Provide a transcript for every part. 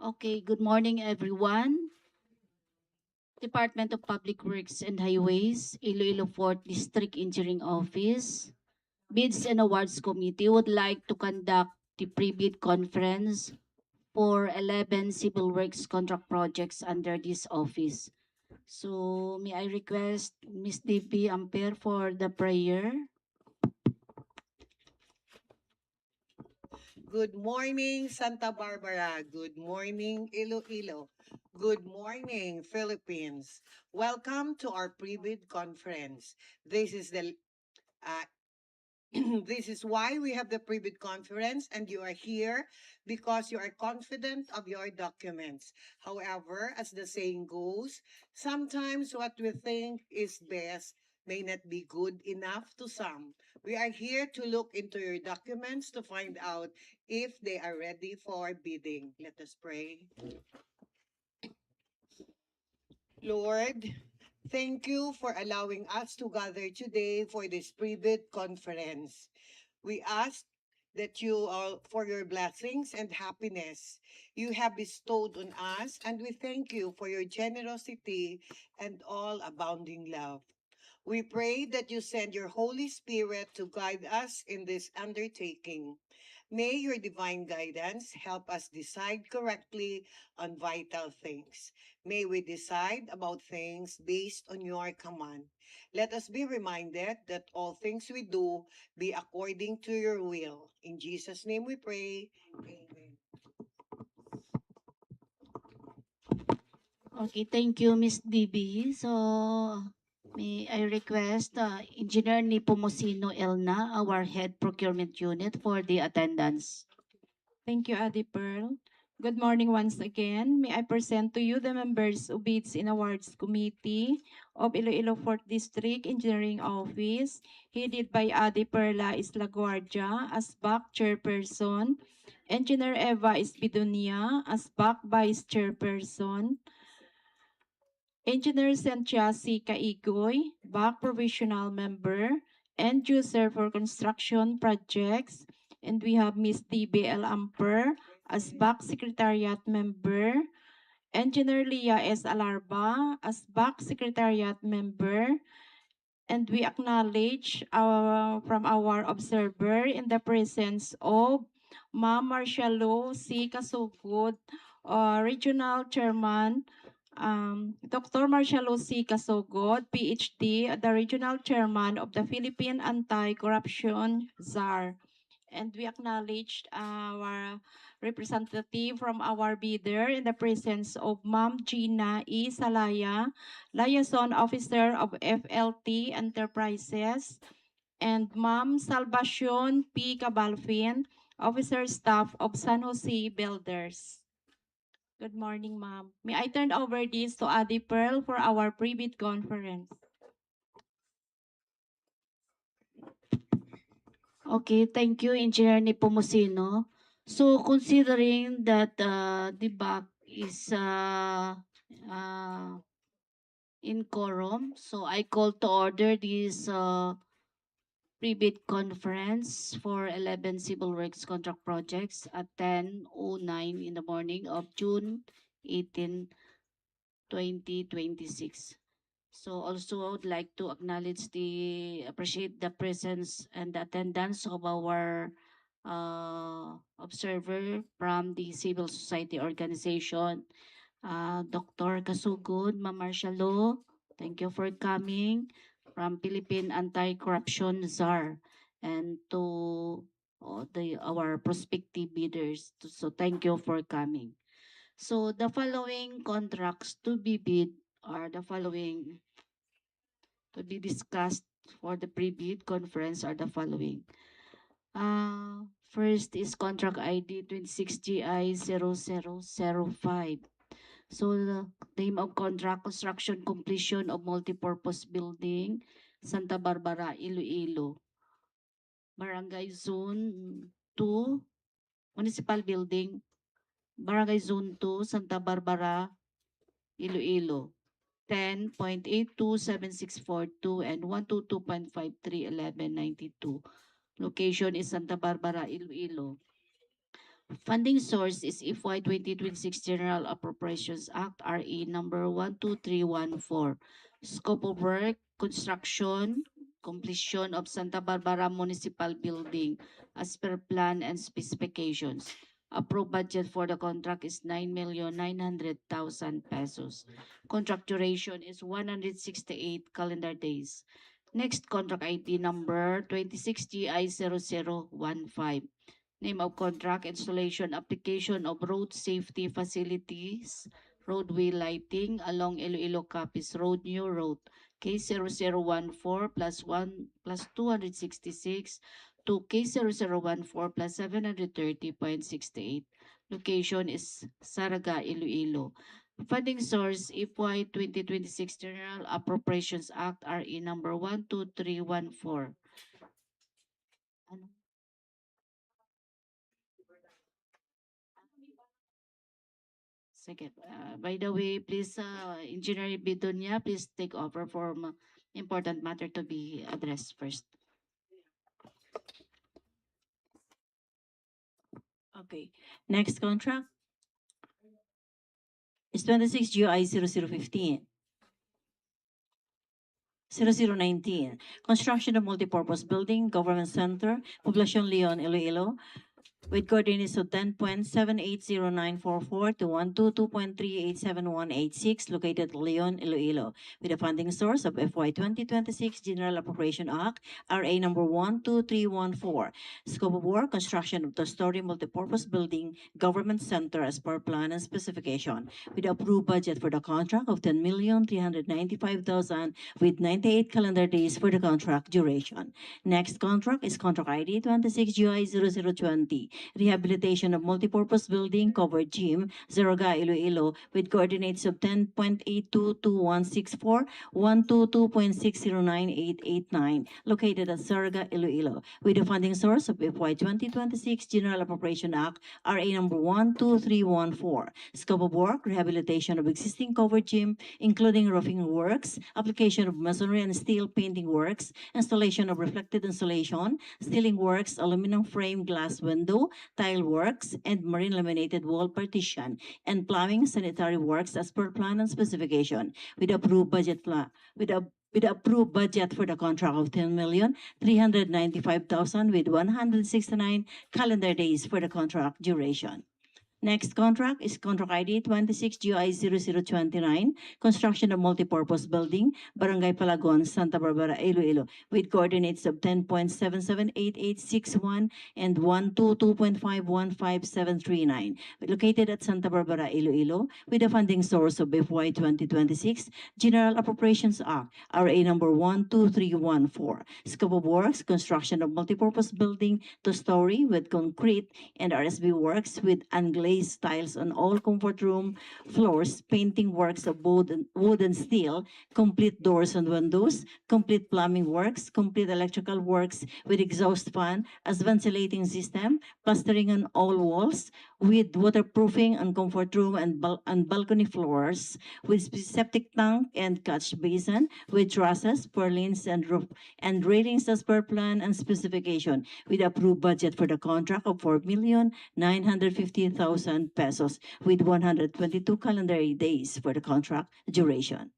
Okay, good morning everyone. Department of Public Works and Highways, Iloilo 4th District Engineering Office, Bids and Awards Committee would like to conduct the pre-bid conference for 11 civil works contract projects under this office. So may I request Ms. DP Ampere for the prayer? Good morning, Santa Barbara. Good morning, Iloilo. Good morning, Philippines. Welcome to our pre-bid conference. This is the uh, this is why we have the pre-bid conference, and you are here because you are confident of your documents. However, as the saying goes, sometimes what we think is best may not be good enough to some. We are here to look into your documents to find out if they are ready for bidding. Let us pray. Lord, thank you for allowing us to gather today for this pre-bid conference. We ask that you all for your blessings and happiness you have bestowed on us, and we thank you for your generosity and all abounding love. We pray that you send your Holy Spirit to guide us in this undertaking. May your divine guidance help us decide correctly on vital things. May we decide about things based on your command. Let us be reminded that all things we do be according to your will. In Jesus' name we pray. Amen. Okay, thank you, Ms. DB. So, may I request Engineer Nipomucino Elna, our Head Procurement Unit, for the attendance. Thank you, Adi Pearl. Good morning once again. May I present to you the members of Bids and Awards Committee of Iloilo 4th District Engineering Office, headed by Adi Perla Islaguardia as BAC Chairperson, Engineer Eva Espidunia as BAC Vice Chairperson, Engineer Santiasi Caigoy, BAC Provisional Member, End User for Construction Projects, and we have Ms. DBL Amper as BAC Secretariat Member, Engineer Leah S. Alarba as BAC Secretariat Member, and we acknowledge from our observer in the presence of Ma'am Marcialo C. Kasugod, Regional Chairman, Dr. Marcialo C. Kasugod, PhD, the Regional Chairman of the Philippine Anti-Corruption ZAR. And we acknowledge our representative from our bidder in the presence of Ma'am Gina E. Salaya, Liaison Officer of FLT Enterprises, and Ma'am Salvacion P. Cabalfin, Officer Staff of San Jose Builders. Good morning, ma'am. May I turn over this to Adi Pearl for our pre-bid conference? Okay, thank you, Engineer Nipomucino. So, considering that the BAC is in quorum, so I call to order this pre-bid conference for 11 civil works contract projects at 10:09 in the morning of June 18, 2026. So also I would like to appreciate the presence and the attendance of our observer from the civil society organization, Dr. Kasugod, Ma'am Marcialo. Thank you for coming from Philippine Anti-Corruption ZAR, and to our prospective bidders. So thank you for coming. So the following contracts to be bid are the following to be discussed for the pre-bid conference are the following. First is contract ID 26GI0005. So the name of contract, construction completion of multipurpose building, Santa Barbara, Iloilo. Barangay Zone 2, Municipal Building, Barangay Zone 2, Santa Barbara, Iloilo. 10.827642 and 122.531192. Location is Santa Barbara, Iloilo. Funding source is FY 2026 General Appropriations Act RA number 12314. Scope of work, construction, completion of Santa Barbara Municipal Building as per plan and specifications. Approved budget for the contract is 9,900,000 pesos. Contract duration is 168 calendar days. Next, contract ID number 26GI0015. Name of contract, installation application of road safety facilities, roadway lighting along Iloilo-Capiz Road, New Road, K0014 plus 1 plus 266 to K0014 plus 730.68. Location is Zarraga, Iloilo. Funding source, FY 2026 General Appropriations Act RE number 12314. Ano? Second. By the way, please, Engineer Bidonia, please take over for important matter to be addressed first. Okay. Next contract is 26 GI 0015. 0019. Construction of multipurpose building, government center, Poblacion, Leon, Iloilo, with coordinates of 10.780944 to 122.387186, located at Leon, Iloilo, with a funding source of FY 2026 General Appropriation Act, RA number 12314. Scope of work, construction of two-story multipurpose building, government center as per plan and specification, with approved budget for the contract of 10,395,000 with 98 calendar days for the contract duration. Next contract is contract ID 26GI0020. Rehabilitation of multipurpose building, covered gym, Zarraga, Iloilo, with coordinates of 10.822164, 122.609889, located at Zarraga, Iloilo, with a funding source of FY 2026 General Appropriation Act, RA number 12314. Scope of work, rehabilitation of existing covered gym, including roofing works, application of masonry and steel painting works, installation of reflected insulation, ceiling works, aluminum frame glass window, tile works, and marine laminated wall partition, and plumbing sanitary works as per plan and specification, with approved budget with approved budget for the contract of 10,395,000 with 169 calendar days for the contract duration. Next contract is contract ID 26GI0029, construction of multipurpose building, Barangay Pal-agon, Santa Barbara, Iloilo, with coordinates of 10.778861 and 122.515739, located at Santa Barbara, Iloilo, with a funding source of FY 2026 General Appropriations Act, RA number 12314. Scope of works, construction of multipurpose building, two-story with concrete and RSB works with unglazed tiles on all comfort room floors, painting works of wood and steel, complete doors and windows, complete plumbing works, complete electrical works with exhaust fan as ventilating system, plastering on all walls, with waterproofing on comfort room and balcony floors, with septic tank and catch basin, with trusses, purlins, and roof and railings as per plan and specification, with approved budget for the contract of 4,950,000 pesos, with 122 calendar days for the contract duration.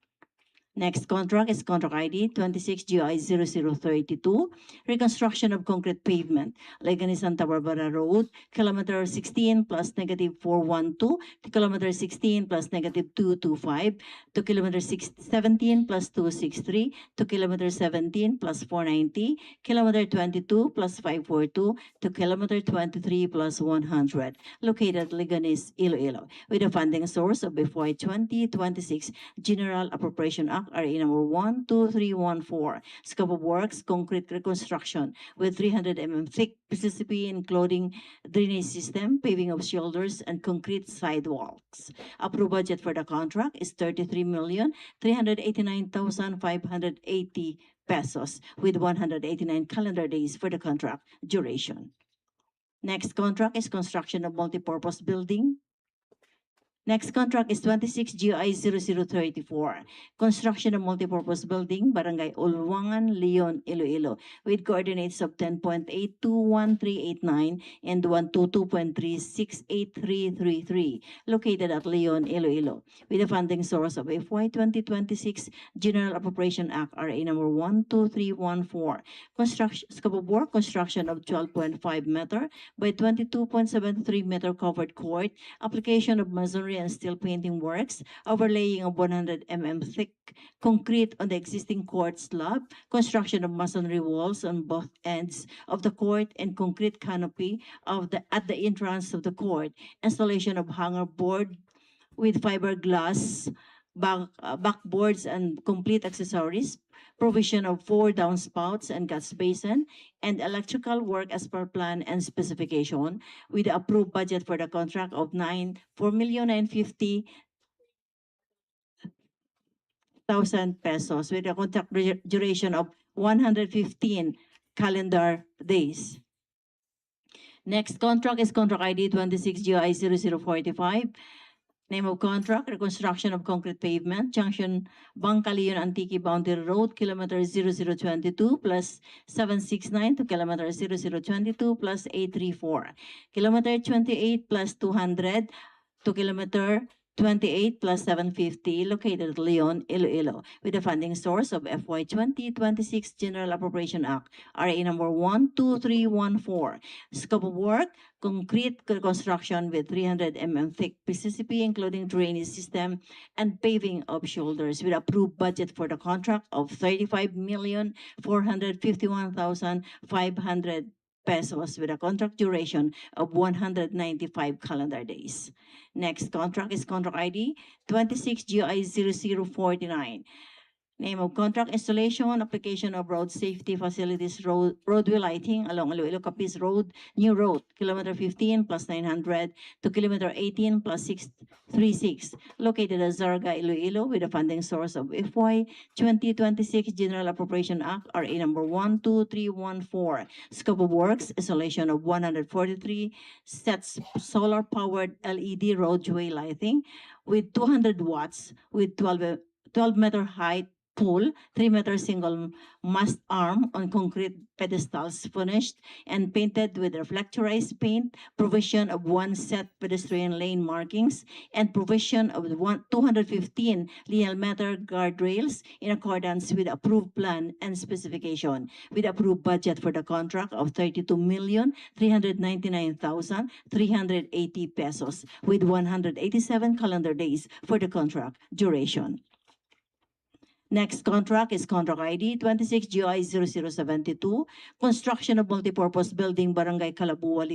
Next contract is contract ID 26GI0032, reconstruction of concrete pavement, Leganes-Santa Barbara Road, kilometer 16 plus negative 412 to kilometer 16 plus negative 225 to kilometer 17 plus 263 to kilometer 17 plus 490, kilometer 22 plus 542 to kilometer 23 plus 100, located at Leganes, Iloilo, with a funding source of FY 2026 General Appropriation Act, RA number 12314. Scope of works, concrete reconstruction with 300 mm thick PCCP, including drainage system, paving of shoulders, and concrete sidewalks. Approved budget for the contract is 33,389,580 pesos, with 189 calendar days for the contract duration. Next contract is construction of multipurpose building, Next contract is 26 GI 0034. Construction of multipurpose building, Barangay Ulwangan, Leon, Iloilo, with coordinates of 10.821389 and 122.368333, located at Leon, Iloilo, with a funding source of FY 2026 General Appropriation Act RA number 12314. Construction scope of work, construction of 12.5 meter by 22.73 meter covered court, application of masonry and steel painting works, overlaying of 100 thick concrete on the existing court slab, construction of masonry walls on both ends of the court and concrete canopy at the entrance of the court, installation of hanger board with fiberglass backboards and complete accessories, provision of 4 downspouts and gas basin, and electrical work as per plan and specification, with the approved budget for the contract of 4,950,000 pesos, with a contract duration of 115 calendar days. Next contract is contract ID 26 GI 0045. Name of contract, reconstruction of concrete pavement, junction Bangkalion Antique Boundary Road, kilometer 0022 plus 769 to kilometer 0022 plus 834. Kilometer 28 plus 200 to kilometer 28 plus 750, located at Leon, Iloilo, with a funding source of FY 2026 General Appropriation Act, RA number 12314. Scope of work, concrete construction with 300 thick PCCP, including drainage system and paving of shoulders, with approved budget for the contract of 35,451,500 pesos, with a contract duration of 195 calendar days. Next contract is contract ID 26 GI 0049. Name of contract, installation, application of road safety facilities, roadway lighting along Iloilo-Capiz Road, New Road, kilometer 15 plus 900 to kilometer 18 plus 636, located at Zarraga, Iloilo, with a funding source of FY 2026 General Appropriation Act, RA number 12314. Scope of works, installation of 143 sets solar-powered LED roadway lighting with 200 watts with 12-meter height pole, 3-meter single mast arm on concrete pedestals, furnished and painted with reflectorized paint, provision of 1 set pedestrian lane markings, and provision of 215 linear meter guardrails in accordance with approved plan and specification, with approved budget for the contract of 32,399,380 pesos, with 187 calendar days for the contract duration. Next contract is contract ID 26 GI 0072, construction of multipurpose building, Barangay Calabua,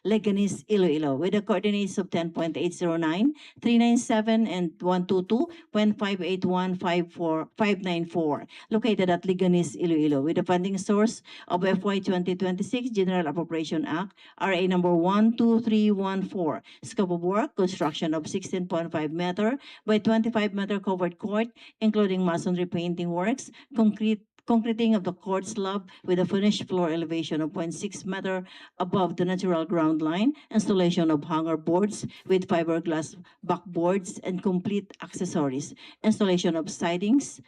Leganes, Iloilo, with the coordinates of 10.809, 397, and 122.58154, located at Leganes, Iloilo, with the funding source of FY 2026 General Appropriation Act, RA number 12314. Scope of work, construction of 16.5 meter by 25 meter covered court, including masonry painting works, concreting of the court slab with a finished floor elevation of 0.6 meter above the natural ground line, installation of hanger boards with fiberglass backboards and complete accessories, installation of sidings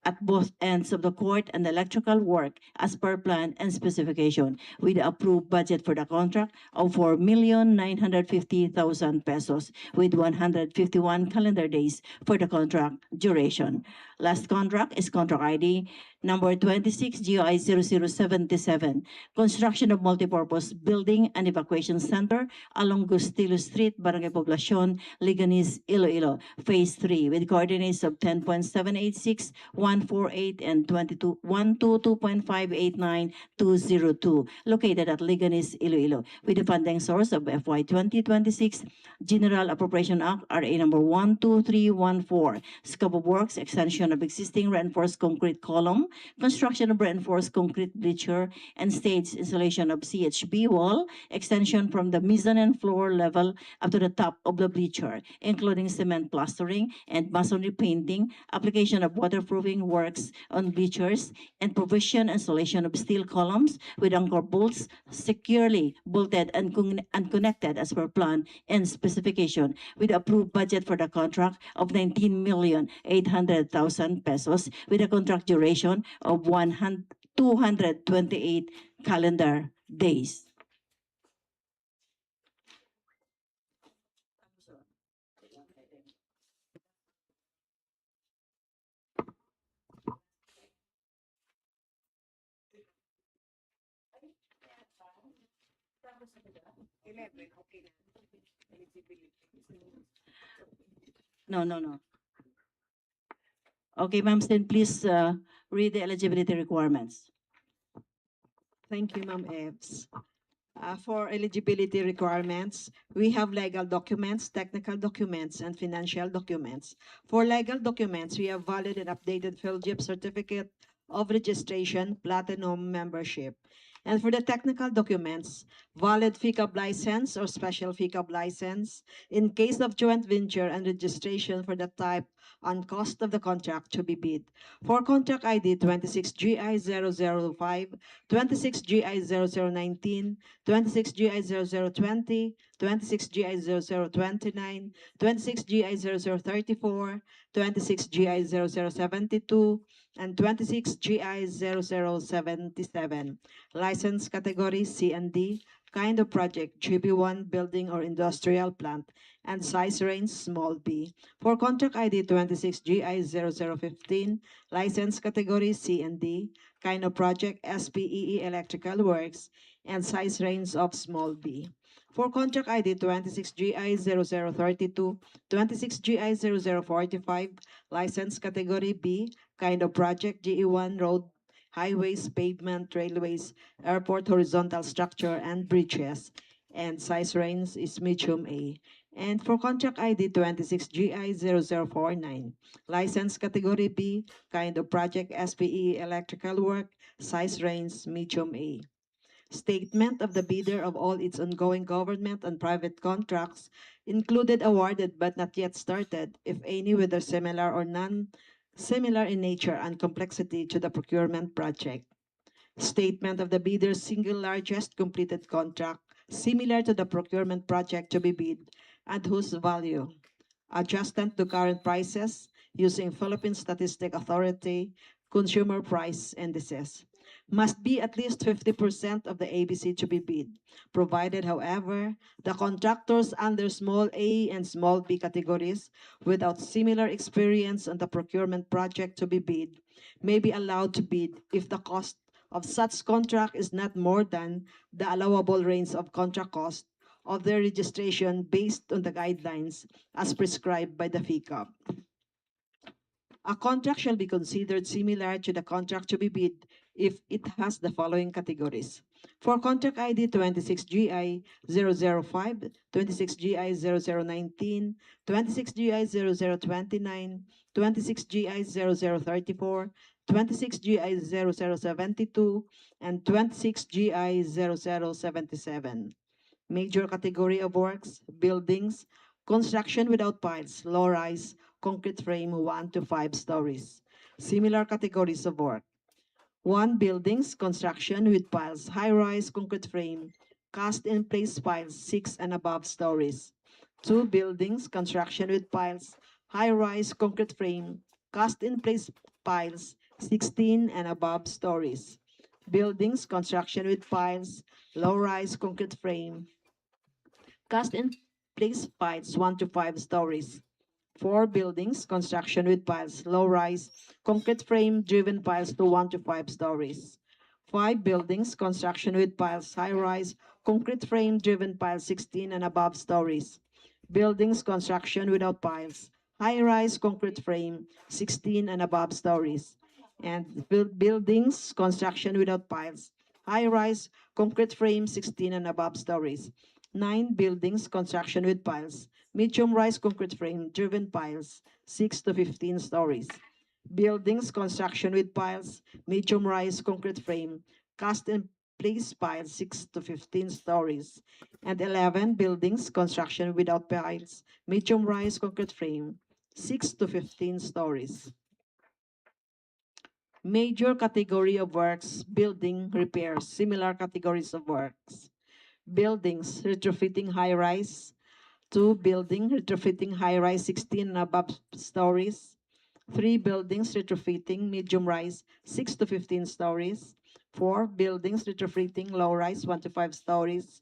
at both ends of the court, and electrical work as per plan and specification, with the approved budget for the contract of 4,950,000 pesos, with 151 calendar days for the contract duration. Last contract is contract ID number 26 GI 0077, construction of multipurpose building and evacuation center along Gustilo Street, Barangay Poblacion, Leganes, Iloilo, phase 3, with coordinates of 10.786, 148, and 122.589-202, located at Leganes, Iloilo, with the funding source of FY 2026 General Appropriation Act, RA number 12314. Scope of works, extension of existing reinforced concrete column construction of reinforced concrete bleacher and stage installation of CHB wall, extension from the mezzanine floor level up to the top of the bleacher, including cement plastering and masonry painting, application of waterproofing works on bleachers, and provision and installation of steel columns with anchor bolts securely bolted and connected as per plan and specification, with approved budget for the contract of 19,800,000 pesos, with a contract duration of 228 calendar days. No. Okay, ma'am, then please read the eligibility requirements. Thank you, Ma'am Eves. For eligibility requirements, we have legal documents, technical documents, and financial documents. For legal documents, we have valid and updated PhilGIP certificate of registration, platinum membership. And for the technical documents, valid FICAB license or special FICAB license in case of joint venture and registration for the type and cost of the contract to be bid. For contract ID 26GI0005, 26GI0019, 26GI0020, 26GI0029, 26GI0034, 26GI0072, and 26GI0077. License category C and D, kind of project GB1 building or industrial plant, and size range small b. For contract ID 26GI0015, license category C and D, kind of project SPEE electrical works, and size range of small b. For contract ID 26GI0032, 26GI0045, license category B, kind of project GE1 road, highways, pavement, railways, airport horizontal structure, and bridges, and size range is medium A. And for contract ID 26GI0049, license category B, kind of project SPE electrical work, size range medium A. Statement of the bidder of all its ongoing government and private contracts, included awarded but not yet started, if any, whether similar or non-similar in nature and complexity to the procurement project. Statement of the bidder's single largest completed contract, similar to the procurement project to be bid, and whose value, adjusted to current prices using Philippine Statistic Authority consumer price indices, must be at least 50% of the ABC to be bid, provided, however, the contractors under small a and small b categories without similar experience on the procurement project to be bid may be allowed to bid if the cost of such contract is not more than the allowable range of contract cost of their registration based on the guidelines as prescribed by the FICAB. A contract shall be considered similar to the contract to be bid if it has the following categories. For contract ID 26GI005, 26GI0019, 26GI0029, 26GI0034, 26GI0072, and 26GI0077. Major category of works, buildings, construction without piles, low-rise, concrete frame 1 to 5 stories. Similar categories of work. 1. Buildings, construction with piles, high-rise concrete frame, cast-in-place piles 6 and above stories. 2. Buildings, construction with piles, high-rise concrete frame, cast-in-place piles 16 and above stories. Buildings, construction with piles, low-rise concrete frame, cast-in-place piles 1 to 5 stories. 4 buildings, construction with piles, low-rise, concrete frame-driven piles to 1 to 5 stories. 5 buildings, construction with piles, high-rise, concrete frame-driven piles 16 and above stories. Buildings, construction without piles, high-rise, concrete frame, 16 and above stories. And buildings, construction without piles, high-rise, concrete frame, 16 and above stories. 9 buildings, construction with piles, medium-rise concrete frame, driven piles, 6 to 15 stories. Buildings construction with piles, medium rise concrete frame, cast in place piles 6 to 15 stories. And 11 buildings construction without piles, medium rise concrete frame, 6 to 15 stories. Major category of works, building repairs, similar categories of works. Buildings, retrofitting high-rise, 2 building, retrofitting high-rise 16 and above stories, 3 buildings, retrofitting medium-rise 6 to 15 stories, 4 buildings, retrofitting low-rise 1 to 5 stories,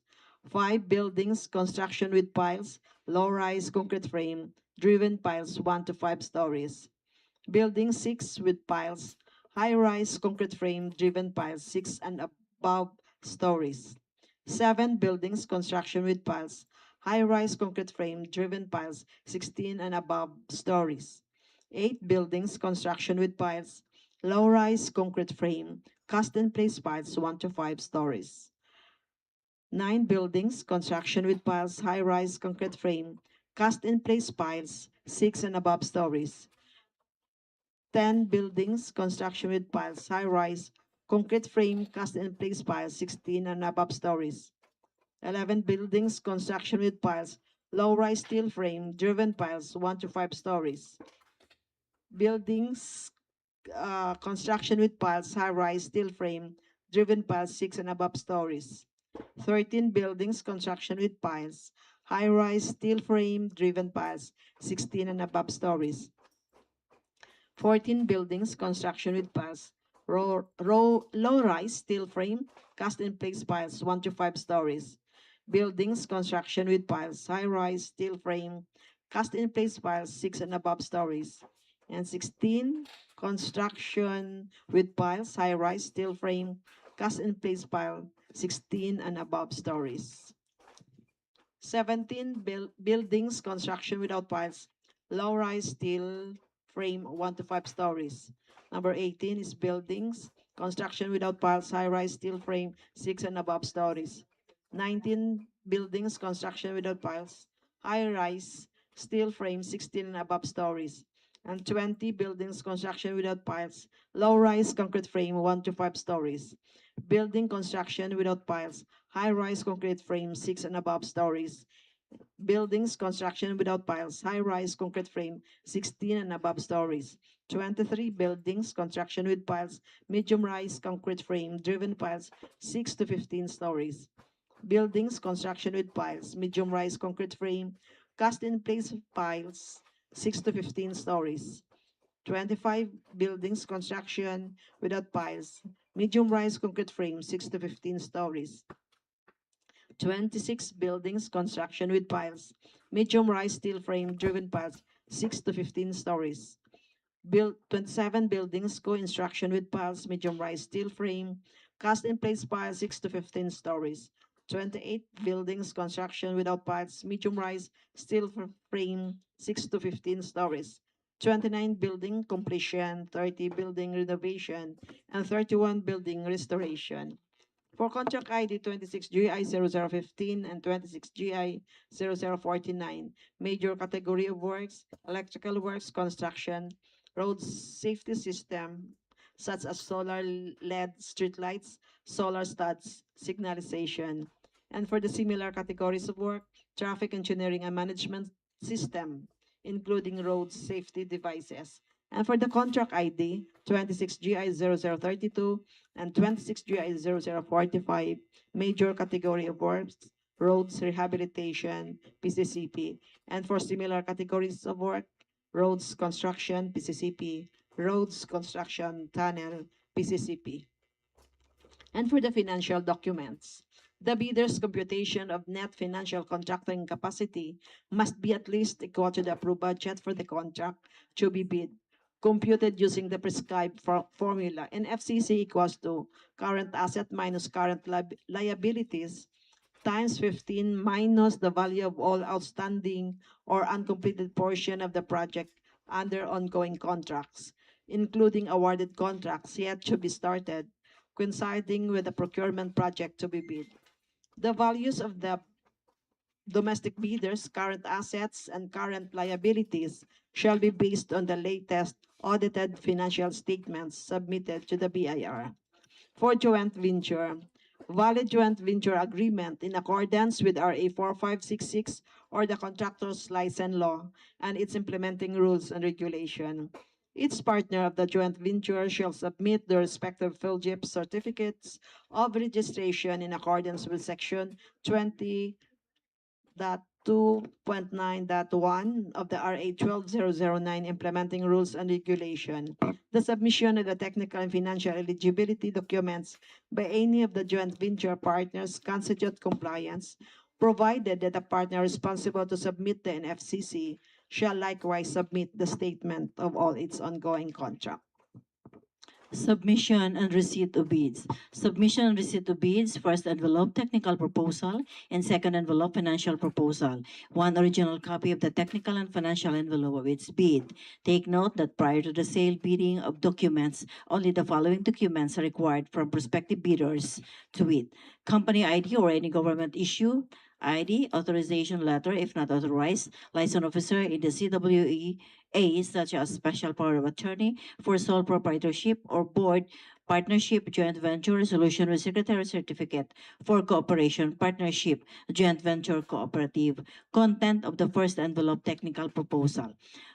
5 buildings, construction with piles, low-rise concrete frame, driven piles 1 to 5 stories. Building 6 with piles, high-rise concrete frame, driven piles 6 and above stories. 7 buildings, construction with piles, high-rise concrete frame, driven piles 16 and above stories. 8 buildings, construction with piles, low-rise concrete frame, cast-in-place piles 1 to 5 stories. 9 buildings, construction with piles, high-rise concrete frame, cast-in-place piles 6 and above stories. 10 buildings, construction with piles, high-rise, concrete frame, cast-in-place piles, 16 and above stories. 11 buildings, construction with piles, low-rise steel frame, driven piles, 1 to 5 stories. Buildings, construction with piles, high-rise steel frame, driven piles, 6 and above stories. 13 buildings, construction with piles, high-rise steel frame, driven piles, 16 and above stories. 14 buildings, construction with piles, low-rise steel frame, cast-in-place piles, 1 to 5 stories. Buildings, construction with piles, high-rise steel frame, cast-in-place piles, 6 and above stories. And 16, construction with piles, high-rise steel frame, cast-in-place pile, 16 and above stories. 17 buildings, construction without piles, low-rise steel frame 1 to 5 stories. Number 18 is buildings, construction without piles, high-rise steel frame 6 and above stories. 19 buildings, construction without piles, high-rise steel frame 16 and above stories. And 20 buildings, construction without piles, low-rise concrete frame 1 to 5 stories. Building construction without piles, high-rise concrete frame 6 and above stories. Buildings construction without piles, high-rise concrete frame 16 and above stories. 23 buildings construction with piles, medium-rise concrete frame, driven piles 6 to 15 stories. Buildings construction with piles, medium-rise concrete frame, cast-in-place piles 6 to 15 stories. 25 buildings construction without piles, medium-rise concrete frame 6 to 15 stories. 26 buildings construction with piles, medium-rise steel frame driven piles 6 to 15 stories. 27 buildings co-construction with piles, medium-rise steel frame, cast-in-place piles 6 to 15 stories. 28 buildings construction without piles, medium-rise steel frame 6 to 15 stories. 29 building completion, 30 building renovation, and 31 building restoration. For contract ID 26GI0015 and 26GI0049, major category of works, electrical works, construction, road safety system, such as solar LED streetlights, solar studs, signalization. And for the similar categories of work, traffic engineering and management system, including road safety devices. And for the contract ID 26GI0032 and 26GI0045, major category of works, roads rehabilitation, PCCP. And for similar categories of work, roads construction, PCCP, roads construction, tunnel, PCCP. And for the financial documents, the bidder's computation of net financial contracting capacity must be at least equal to the approved budget for the contract to be bid, computed using the prescribed formula. And FCC equals to current asset minus current liabilities times 15 minus the value of all outstanding or uncompleted portion of the project under ongoing contracts, including awarded contracts yet to be started, coinciding with the procurement project to be bid. The values of the domestic bidders' current assets and current liabilities shall be based on the latest audited financial statements submitted to the BIR. For joint venture, valid joint venture agreement in accordance with RA 4566 or the contractor's license law and its implementing rules and regulation. Each partner of the joint venture shall submit their respective PhilGIP certificates of registration in accordance with Section 20.2.9.1 of the RA 12009 implementing rules and regulation. The submission of the technical and financial eligibility documents by any of the joint venture partners constitute compliance, provided that the partner responsible to submit the NFCC shall likewise submit the statement of all its ongoing contract. Submission and receipt of bids. Submission and receipt of bids, first envelope technical proposal and second envelope financial proposal. One original copy of the technical and financial envelope of its bid. Take note that prior to the sale bidding of documents, only the following documents are required from prospective bidders to wit: company ID or any government issue ID, authorization letter if not authorized, license officer in the CWEA such as special power of attorney for sole proprietorship or board, partnership, joint venture, resolution with secretary certificate for cooperation, partnership, joint venture, cooperative. Content of the first envelope technical proposal.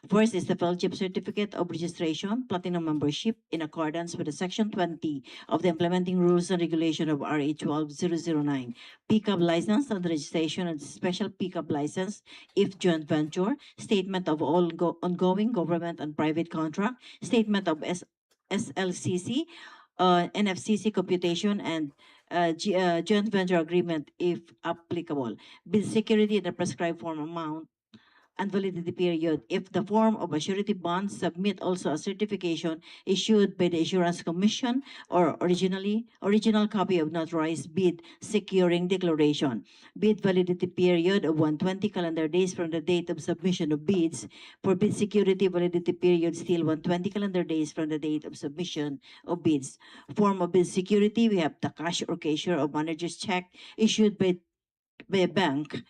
First is the fellowship certificate of registration, platinum membership in accordance with the section 20 of the implementing rules and regulation of RA 12009. Pickup license and registration and special pickup license if joint venture, statement of all ongoing government and private contract, statement of SLCC, NFCC computation, and joint venture agreement if applicable. Bid security in the prescribed form amount and validity period. If the form of a surety bond, submit also a certification issued by the Insurance Commission or original copy of notarized bid securing declaration. Bid validity period of 120 calendar days from the date of submission of bids. For bid security validity period still 120 calendar days from the date of submission of bids. Form of bid security, we have the cash or cashier or manager's check issued by a bank.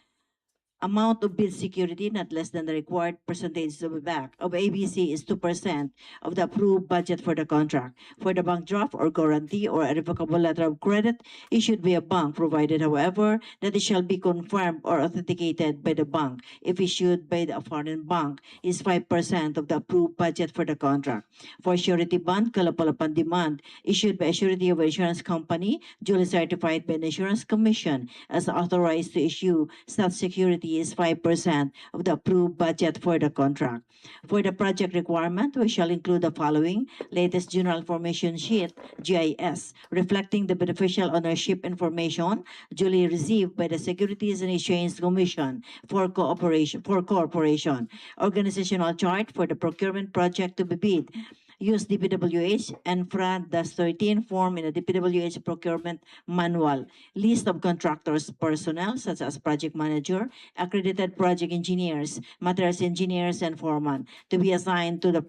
Amount of bid security not less than the required percentage of ABC is 2% of the approved budget for the contract. For the bank draft or guarantee or a revocable letter of credit issued by a bank, provided, however, that it shall be confirmed or authenticated by the bank if issued by the foreign bank, is 5% of the approved budget for the contract. For surety bond, callable upon demand, issued by a surety of insurance company, duly certified by the Insurance Commission as authorized to issue such security is 5% of the approved budget for the contract. For the project requirement, we shall include the following: latest general information sheet, GIS, reflecting the beneficial ownership information duly received by the Securities and Exchange Commission for corporation, organizational chart for the procurement project to be bid. Use DPWH and FRA-13 form in the DPWH procurement manual. List of contractors personnel such as project manager, accredited project engineers, materials engineers, and foreman to be assigned to the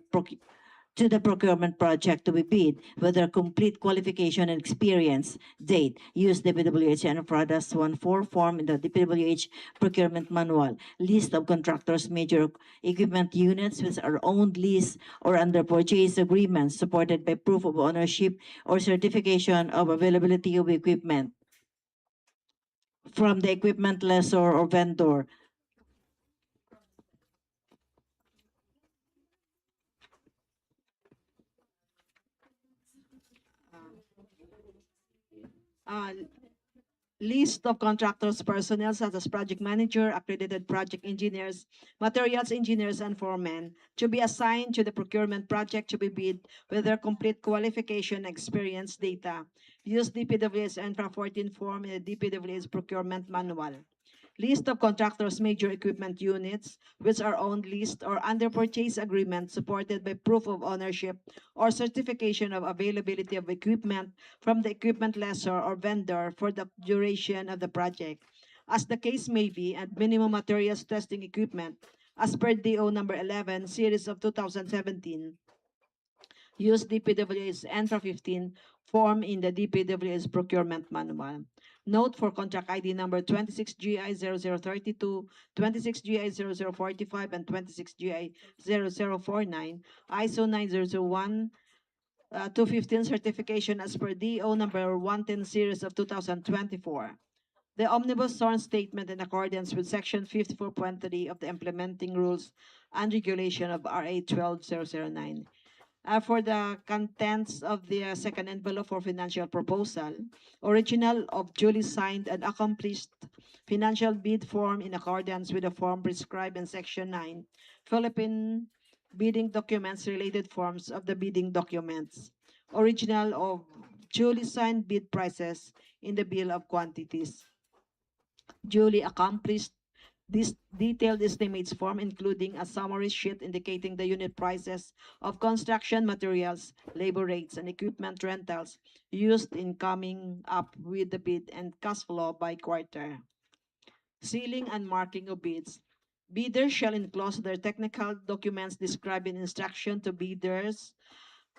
procurement project to be bid with their complete qualification and experience. Date. Use DPWH and FRA-14 form in the DPWH procurement manual. List of contractors' major equipment units which are owned, leased, or under purchase agreements supported by proof of ownership or certification of availability of equipment from the equipment lessor or vendor. Uh, List of contractors' personnel such as project manager, accredited project engineers, materials engineers, and foremen to be assigned to the procurement project to be bid with their complete qualification, experience, data. Use DPWS Infra 14 form in the DPWS procurement manual. List of contractors' major equipment units, which are owned, leased, or under purchase agreement supported by proof of ownership or certification of availability of equipment from the equipment lessor or vendor for the duration of the project, as the case may be, and minimum materials testing equipment, as per DO number 11, series of 2017. Use DPW's Infra 15 form in the DPW's procurement manual. Note for contract ID number 26GI0032, 26GI0045, and 26GI0049, ISO 9001, 215 certification as per DEO number 110 series of 2024. The omnibus sworn statement in accordance with section 54.3 of the implementing rules and regulation of RA 12009. For the contents of the second envelope for financial proposal, original of duly signed and accomplished financial bid form in accordance with the form prescribed in Section 9, Philippine bidding documents related forms of the bidding documents, original of duly signed bid prices in the bill of quantities, duly accomplished this detailed estimates form, including a summary sheet indicating the unit prices of construction materials, labor rates, and equipment rentals used in coming up with the bid and cash flow by quarter. Sealing and marking of bids. Bidders shall enclose their technical documents described in instruction to bidders.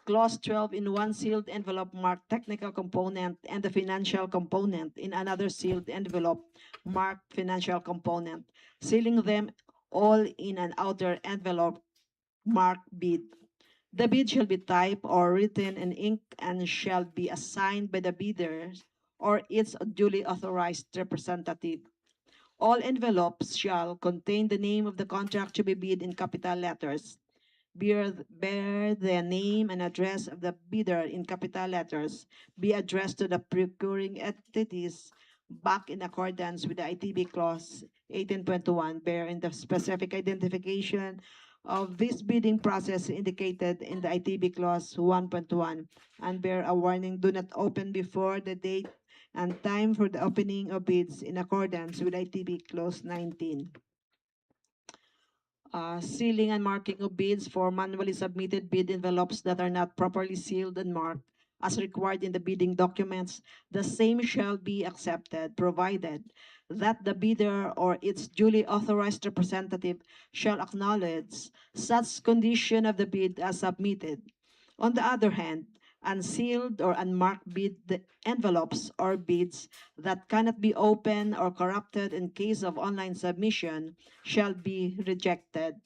Clause 12 in one sealed envelope marked technical component and the financial component in another sealed envelope marked financial component, sealing them all in an outer envelope marked bid. The bid shall be typed or written in ink and shall be assigned by the bidder or its duly authorized representative. All envelopes shall contain the name of the contract to be bid in capital letters. Bear the name and address of the bidder in capital letters, be addressed to the procuring entities back in accordance with the ITB clause 18.1, bear in the specific identification of this bidding process indicated in the ITB clause 1.1, and bear a warning, do not open before the date and time for the opening of bids in accordance with ITB clause 19. Sealing and marking of bids for manually submitted bid envelopes that are not properly sealed and marked as required in the bidding documents, the same shall be accepted, provided that the bidder or its duly authorized representative shall acknowledge such condition of the bid as submitted. On the other hand, unsealed or unmarked bid envelopes or bids that cannot be opened or corrupted in case of online submission shall be rejected.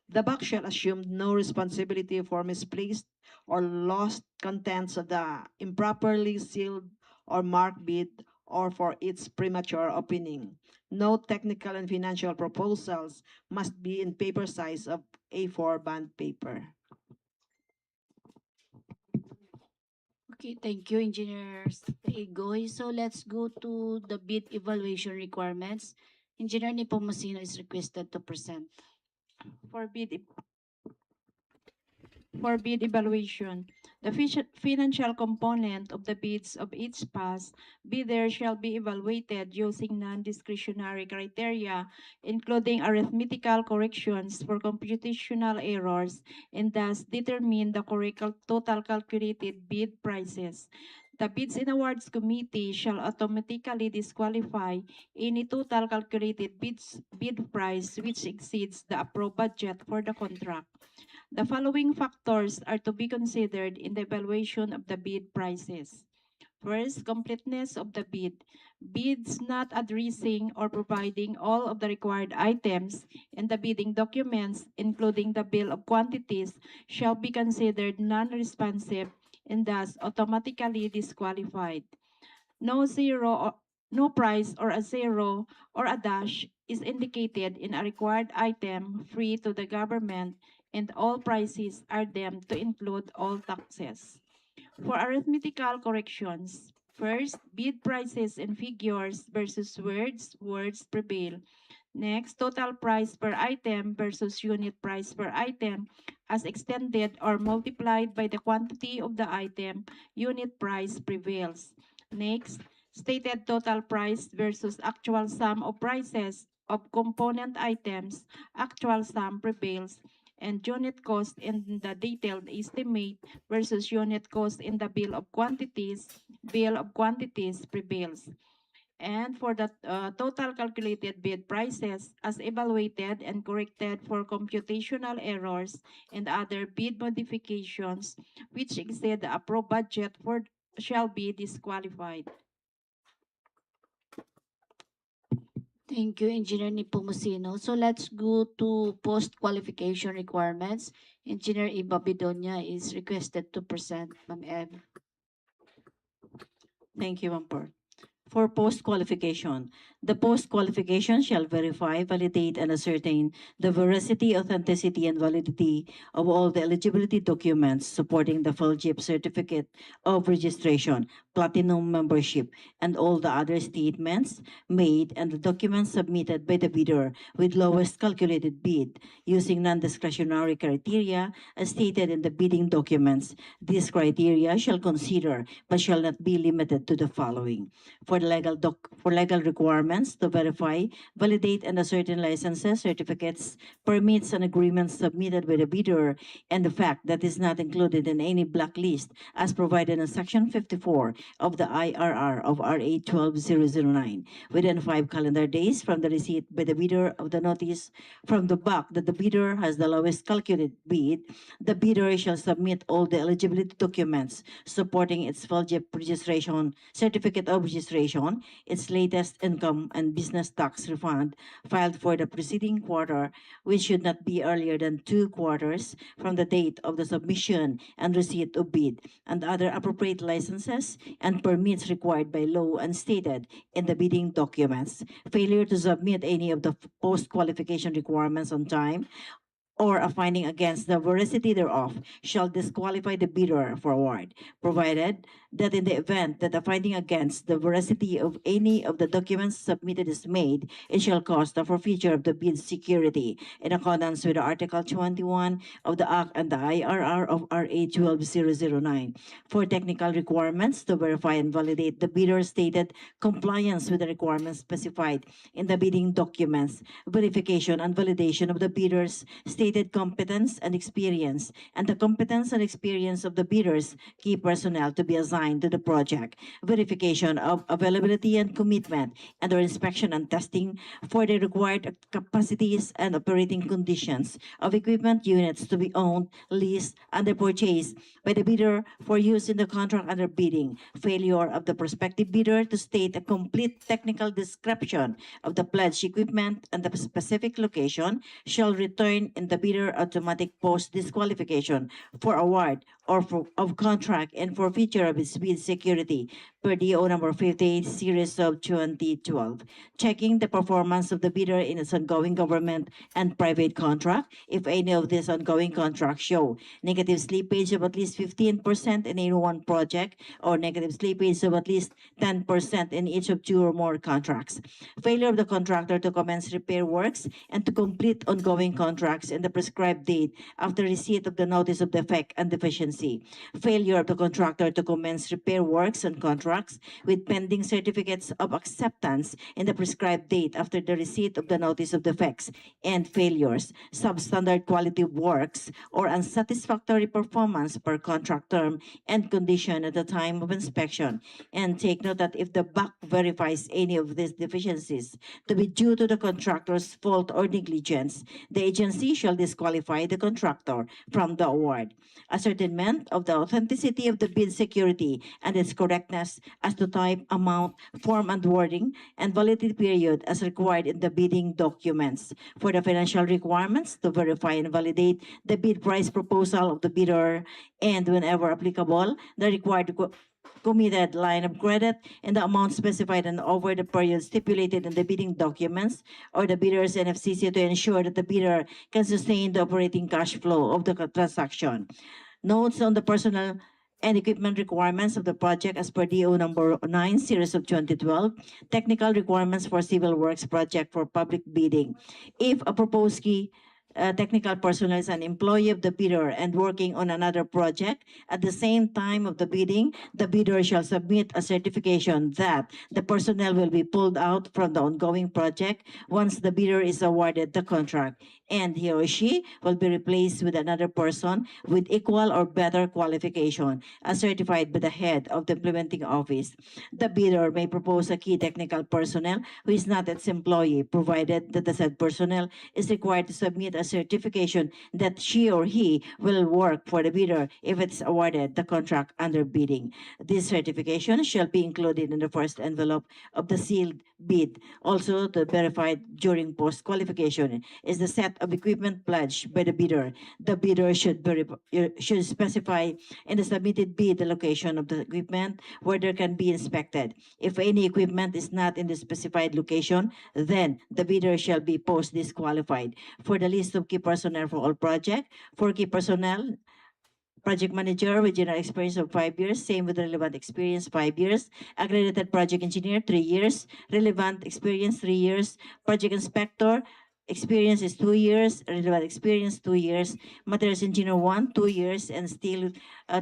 The bank shall assume no responsibility for misplaced or lost contents of the improperly sealed or marked bid or for its premature opening. No technical and financial proposals must be in paper size of A4 bond paper. Okay, thank you, Engineer Igoy. So let's go to the bid evaluation requirements. Engineer Nepomuceno is requested to present. For bid evaluation. The financial component of the bids of each pass bidder shall be evaluated using non-discretionary criteria, including arithmetical corrections for computational errors, and thus determine the correct total calculated bid prices. The Bids and Awards Committee shall automatically disqualify any total calculated bid price which exceeds the approved budget for the contract. The following factors are to be considered in the evaluation of the bid prices. First, completeness of the bid. Bids not addressing or providing all of the required items in the bidding documents, including the bill of quantities, shall be considered non-responsive and thus automatically disqualified. No price or a zero or a dash is indicated in a required item free to the government, and all prices are deemed to include all taxes. For arithmetical corrections, first, bid prices in figures versus words prevail. Next, total price per item versus unit price per item as extended or multiplied by the quantity of the item, unit price prevails. Next, stated total price versus actual sum of prices of component items, actual sum prevails, and unit cost in the detailed estimate versus unit cost in the bill of quantities prevails. And for the total calculated bid prices as evaluated and corrected for computational errors and other bid modifications which exceed the approved budget for shall be disqualified. Thank you, Engineer Nipomucino. So let's go to post-qualification requirements. Engineer Iba Bidonia is requested to present, Ma'am Eb. Thank you, Ampar. For post-qualification, the post-qualification shall verify, validate, and ascertain the veracity, authenticity, and validity of all the eligibility documents supporting the FELGIP certificate of registration, platinum membership, and all the other statements made and the documents submitted by the bidder with lowest calculated bid using non-discretionary criteria as stated in the bidding documents. These criteria shall consider but shall not be limited to the following: for legal requirements to verify, validate, and ascertain licenses, certificates, permits, and agreements submitted by the bidder, and the fact that is not included in any blacklist as provided in Section 54 of the IRR of RA 12009 within 5 calendar days from the receipt by the bidder of the notice from the back that the bidder has the lowest calculated bid. The bidder shall submit all the eligibility documents supporting its FELGIP registration, certificate of registration, its latest income and business tax refund filed for the preceding quarter, which should not be earlier than 2 quarters from the date of the submission and receipt of bid, and other appropriate licenses and permits required by law and stated in the bidding documents. Failure to submit any of the post-qualification requirements on time or a finding against the veracity thereof shall disqualify the bidder for award, provided that in the event that a finding against the veracity of any of the documents submitted is made, it shall cause the forfeiture of the bid security in accordance with Article 21 of the Act and the IRR of RA 12009. For technical requirements to verify and validate the bidder's stated compliance with the requirements specified in the bidding documents, verification and validation of the bidder's stated competence and experience, and the competence and experience of the bidders' key personnel to be assigned to the project, verification of availability and commitment, and their inspection and testing for the required capacities and operating conditions of equipment units to be owned, leased, and purchased by the bidder for use in the contract under bidding. Failure of the prospective bidder to state a complete technical description of the pledged equipment and the specific location shall return in the bidder automatic post disqualification for award or of contract and forfeiture of its bid security per DO number 58 series of 2012. Checking the performance of the bidder in its ongoing government and private contract. If any of these ongoing contracts show negative slippage of at least 15% in any one project or negative slippage of at least 10% in each of 2 or more contracts. Failure of the contractor to commence repair works and to complete ongoing contracts in the prescribed date after receipt of the notice of defect and deficiency. Failure of the contractor to commence repair works and contracts with pending certificates of acceptance in the prescribed date after the receipt of the notice of defects and failures, substandard quality works, or unsatisfactory performance per contract term and condition at the time of inspection. And take note that if the BAC verifies any of these deficiencies to be due to the contractor's fault or negligence, the agency shall disqualify the contractor from the award. Ascertainment of the authenticity of the bid security and its correctness as to type, amount, form, and wording, and validity period as required in the bidding documents. For the financial requirements, to verify and validate the bid price proposal of the bidder, and whenever applicable, the required committed line of credit and the amount specified and over the period stipulated in the bidding documents or the bidder's NFCC to ensure that the bidder can sustain the operating cash flow of the transaction. Notes on the personnel and equipment requirements of the project as per DO number 9 series of 2012. Technical requirements for civil works project for public bidding. If a proposed key technical personnel is an employee of the bidder and working on another project at the same time of the bidding, the bidder shall submit a certification that the personnel will be pulled out from the ongoing project once the bidder is awarded the contract. and he or she will be replaced with another person with equal or better qualification as certified by the head of the implementing office. The bidder may propose a key technical personnel who is not its employee, provided that the said personnel is required to submit a certification that she or he will work for the bidder if it is awarded the contract under bidding. This certification shall be included in the first envelope of the sealed bid. Also, the verified during post-qualification is the set of equipment pledged by the bidder. The bidder should specify in the submitted bid the location of the equipment where there can be inspected. If any equipment is not in the specified location, then the bidder shall be post disqualified. For the list of key personnel for all project, for key personnel, project manager with general experience of 5 years, same with relevant experience 5 years, accredited project engineer 3 years, relevant experience 3 years, project inspector experience is 2 years, relevant experience 2 years, materials engineer 2 years, and still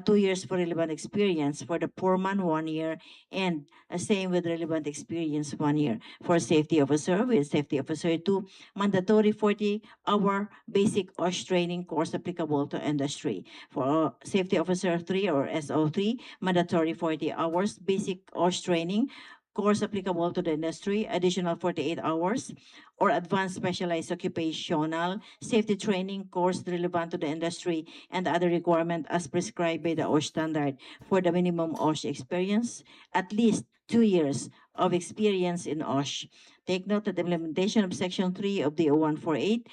2 years for relevant experience. For the foreman 1 year, and same with relevant experience 1 year. For safety officer with safety officer 2, mandatory 40-hour basic OSH training course applicable to industry. For safety officer 3 or SO3, mandatory 40 hours basic OSH training course applicable to the industry, additional 48 hours, or advanced specialized occupational safety training course relevant to the industry and other requirement as prescribed by the OSH standard. For the minimum OSH experience, at least 2 years of experience in OSH. Take note that the implementation of Section 3 of the 0148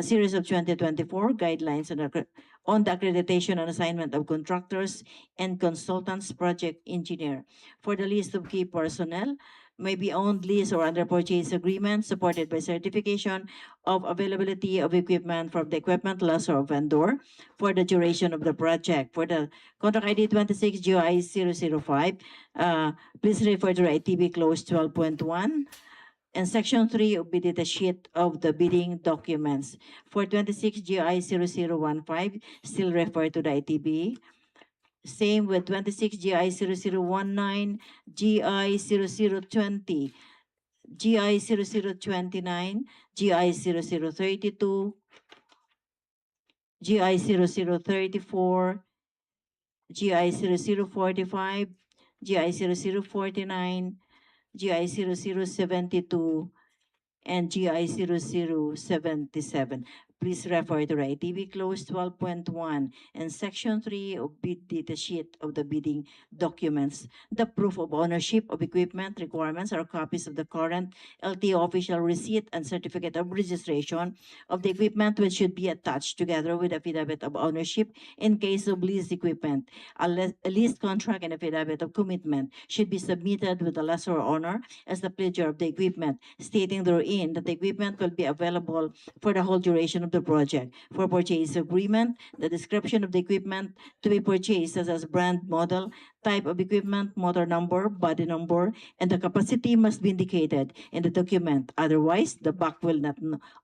series of 2024 guidelines on the accreditation and assignment of contractors and consultants project engineer. For the list of key personnel, may be owned, lease, or under purchase agreement supported by certification of availability of equipment from the equipment lessor or vendor for the duration of the project. For the contract ID 26 GI 005, please refer to the ITB clause 12.1. And Section 3 will be the sheet of the bidding documents. For 26 GI 0015, still refer to the ITB. Same with 26 GI 0019, GI 0020, GI 0029, GI 0032, GI 0034, GI 0045, GI 0049, GI 0072, and GI 0077. Please refer to ITB clause 12.1 and Section 3 of bid data sheet of the bidding documents. The proof of ownership of equipment requirements are copies of the current LTO official receipt and certificate of registration of the equipment, which should be attached together with affidavit of ownership in case of leased equipment. A lease contract and affidavit of commitment should be submitted with the lessor owner as the pledger of the equipment, stating therein that the equipment will be available for the whole duration of the project. For purchase agreement, the description of the equipment to be purchased such as brand, model, type of equipment, motor number, body number, and the capacity must be indicated in the document. Otherwise, the BAC will not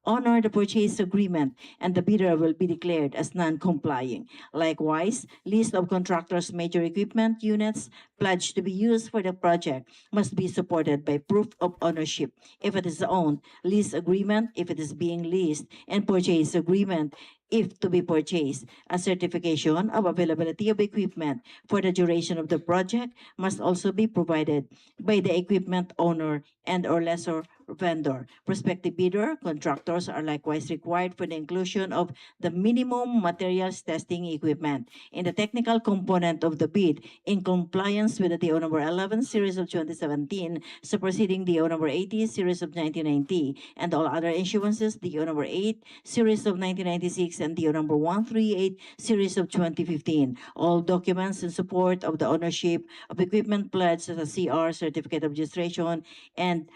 honor the purchase agreement and the bidder will be declared as non-complying. Likewise, list of contractors' major equipment units pledged to be used for the project must be supported by proof of ownership if it is owned, lease agreement if it is being leased, and purchase agreement if to be purchased. A certification of availability of equipment for the duration of the project must also be provided by the equipment owner and or lessor vendor. Prospective bidder contractors are likewise required for the inclusion of the minimum materials testing equipment in the technical component of the bid in compliance with the DEO number 11 series of 2017, superseding DEO number 80 series of 1990, and all other issuances DEO number 8 series of 1996 and DEO number 138 series of 2015. All documents in support of the ownership of equipment pledged as a CR, certificate of registration, and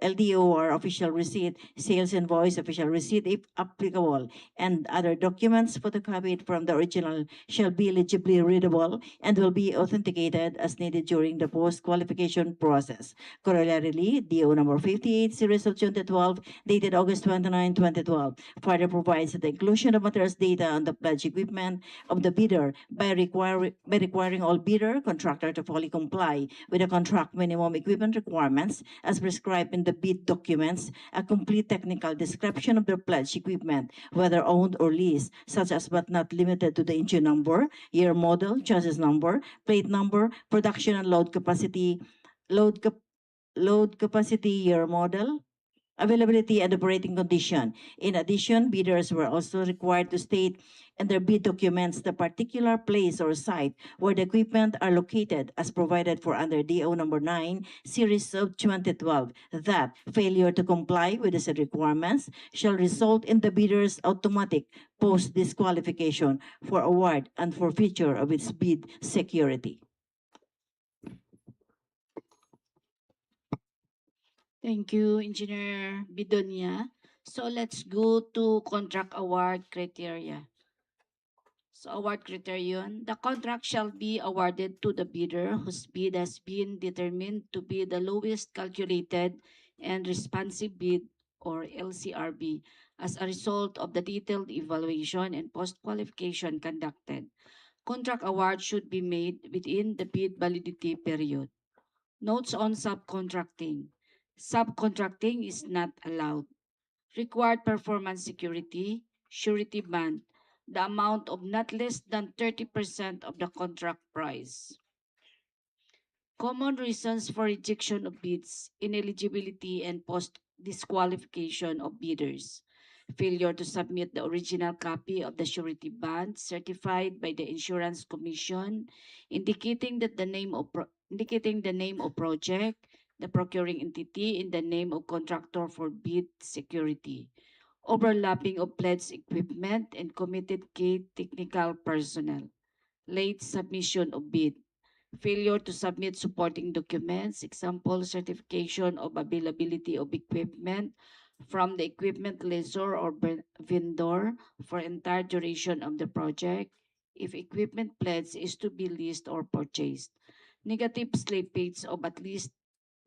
LDO or official receipt, sales invoice, official receipt if applicable, and other documents photocopied from the original shall be legibly readable and will be authenticated as needed during the post-qualification process. Corollarily, DO number 58, series of 2012, dated August 29, 2012, further provides that the inclusion of materials data on the pledged equipment of the bidder by requiring all bidder contractor to fully comply with the contract minimum equipment requirements as prescribed in the bid documents a complete technical description of their pledged equipment, whether owned or leased, such as but not limited to the engine number, year model, chassis number, plate number, production and load, cap- load capacity, year model, availability and operating condition. In addition, bidders were also required to state in their bid documents the particular place or site where the equipment are located as provided for under DO number 9, series of 2012, that failure to comply with the said requirements shall result in the bidder's automatic post-disqualification for award and forfeiture of its bid security. Thank you, Engineer Bidonia. So let's go to contract award criteria. So award criterion, the contract shall be awarded to the bidder whose bid has been determined to be the lowest calculated and responsive bid, or LCRB, as a result of the detailed evaluation and post-qualification conducted. Contract award should be made within the bid validity period. Notes on subcontracting. Subcontracting is not allowed. Required performance security, surety bond, the amount of not less than 30% of the contract price. Common reasons for rejection of bids, ineligibility and post-disqualification of bidders. Failure to submit the original copy of the surety bond certified by the Insurance Commission, indicating the name of project, the procuring entity in the name of contractor for bid security. Overlapping of pledged equipment and committed key technical personnel. Late submission of bid. Failure to submit supporting documents, example, certification of availability of equipment from the equipment lessor or vendor for entire duration of the project, if equipment pledged is to be leased or purchased. Negative slippage of at least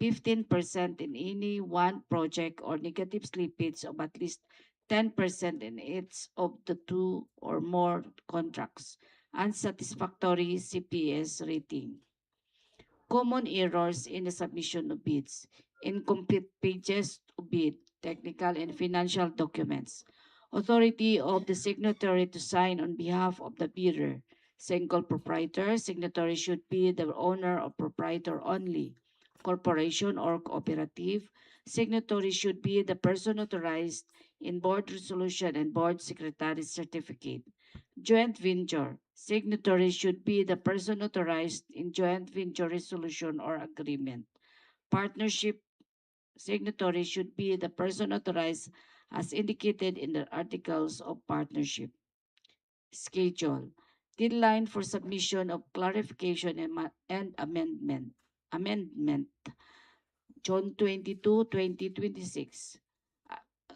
15% in any one project, or negative slippage of at least 10% in each of the two or more contracts. Unsatisfactory CPS rating. Common errors in the submission of bids. Incomplete pages of bid, technical and financial documents. Authority of the signatory to sign on behalf of the bidder. Single proprietor, signatory should be the owner or proprietor only. Corporation or cooperative, signatory should be the person authorized in board resolution and board secretary certificate. Joint venture, signatory should be the person authorized in joint venture resolution or agreement. Partnership, signatory should be the person authorized as indicated in the articles of partnership. Schedule, deadline for submission of clarification and amendment, June 22, 2026.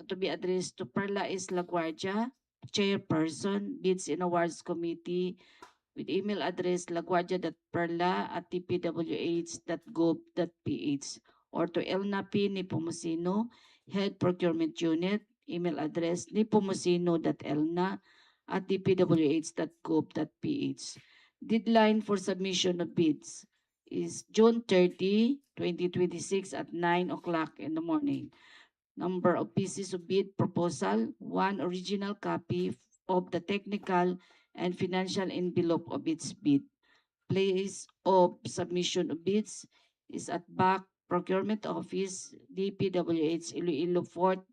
To be addressed to Perla is LaGuardia, Chairperson, Bids and Awards Committee, with email address laguardia.perla@dpwh.gov.ph, or to Elna P. Nepomuceno, Head Procurement Unit, email address nepomuceno.elna@dpwh.gov.ph. Deadline for submission of bids is June 30, 2026 at 9 o'clock in the morning. Number of pieces of bid proposal, one original copy of the technical and financial envelope of its bid. Place of submission of bids is at back Procurement Office, DPWH Iloilo 4th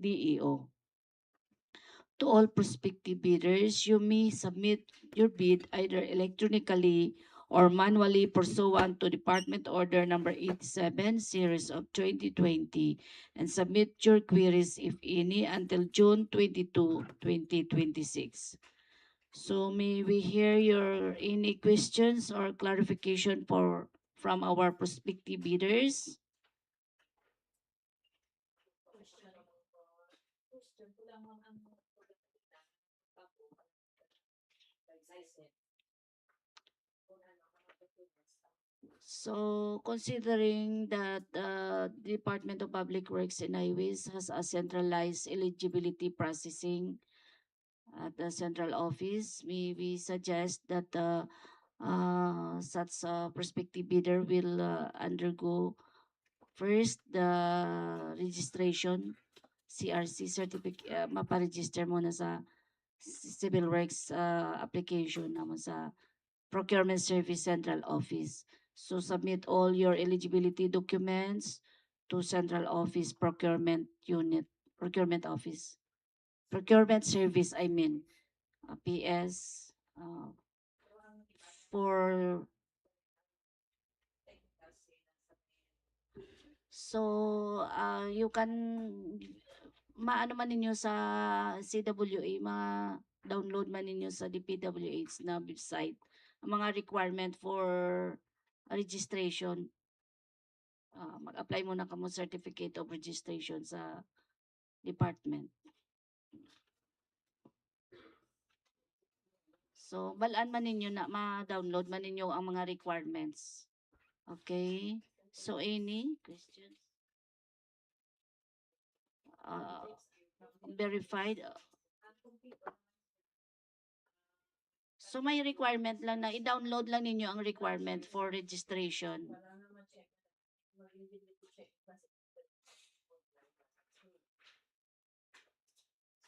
DEO. To all prospective bidders, you may submit your bid either electronically or manually pursuant to Department Order number 87, series of 2020, and submit your queries, if any, until June 22, 2026. So may we hear your any questions or clarification from our prospective bidders? So, considering that the Department of Public Works and Highways has a centralized eligibility processing at the central office, we suggest that such a prospective bidder will undergo First, the registration, CRC certificate, maparegister muna sa Civil Works application naman sa Procurement Service Central Office. So submit all your eligibility documents to Central Office Procurement Unit, Procurement Office. Procurement Service, I mean, PS, for so you can maano man ninyo sa CWA, download man ninyo sa DPWH na website ang mga requirement for registration. Mag-apply muna kamo certificate of registration sa department. So, balaan man ninyo na ma-download man ninyo ang mga requirements. Okay? So, any questions? Verified? So, may requirement lang na i-download lang ninyo ang requirement for registration.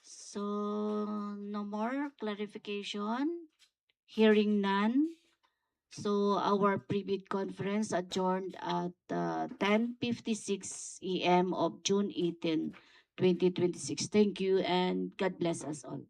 So, no more clarification? Hearing none? So, our pre-bid conference adjourned at 10:56 a.m. of June 18, 2026. Thank you and God bless us all.